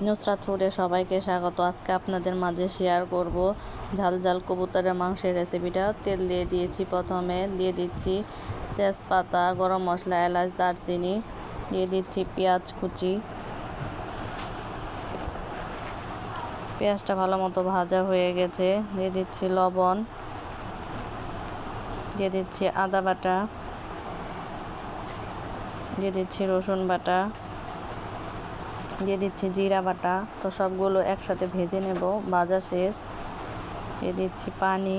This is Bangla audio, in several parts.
নুসরাত ফুডে সবাইকে স্বাগত। আজকে আপনাদের মাঝে শেয়ার করব ঝাল ঝাল কবুতরের মাংসের রেসিপিটা। তেল দিয়ে দিয়েছি, প্রথমে দিয়ে দিচ্ছি তেজপাতা, গরম মশলা, এলাচ, দারচিনি, দিয়ে দিচ্ছি পেঁয়াজ কুচি। পেঁয়াজটা ভালো মতো ভাজা হয়ে গেছে, দিয়ে দিচ্ছি লবণ, দিয়ে দিচ্ছি আদা বাটা, দিয়ে দিচ্ছি রসুন বাটা, দিয়ে দিচ্ছি জিরা বাটা। তো সবগুলো একসাথে ভেজে নেব। ভাজা শেষ, দিয়ে দিচ্ছি পানি,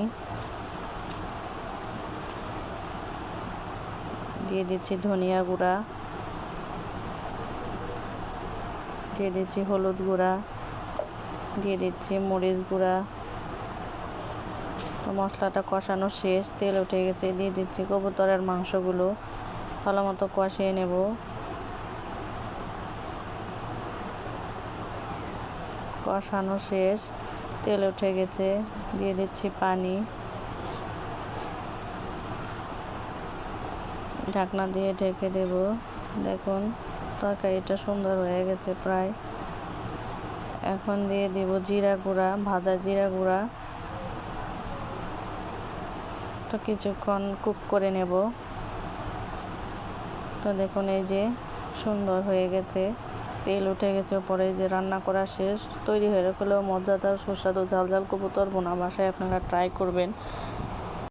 দিয়ে দিচ্ছি ধনিয়া গুঁড়া, দিয়ে দিচ্ছি হলুদ গুঁড়া, দিয়ে দিচ্ছি মরিচ গুঁড়া। তো মশলাটা কষানো শেষ, তেল উঠে গেছে, দিয়ে দিচ্ছি কবুতরের মাংসগুলো, ভালো মতো কষিয়ে নেব। কষানো শেষ, তেল উঠে গেছে, দিয়ে দিচ্ছি পানি, ঢাকনা দিয়ে ঢেকে দেব। দেখুন তরকারিটা সুন্দর হয়ে গেছে প্রায়। এখন দিয়ে দিব জিরা গুঁড়া, ভাজা জিরা গুঁড়া। তো কিছুক্ষণ কুক করে নেব। তো দেখুন এই যে সুন্দর হয়ে গেছে, তেল উঠে গেছে উপরে। যে রান্না করা শেষ, তৈরি হয়ে গেলেও মজাদার সুস্বাদু ঝাল ঝাল কবুতর ভুনা। বাসায় আপনারা ট্রাই করবেন।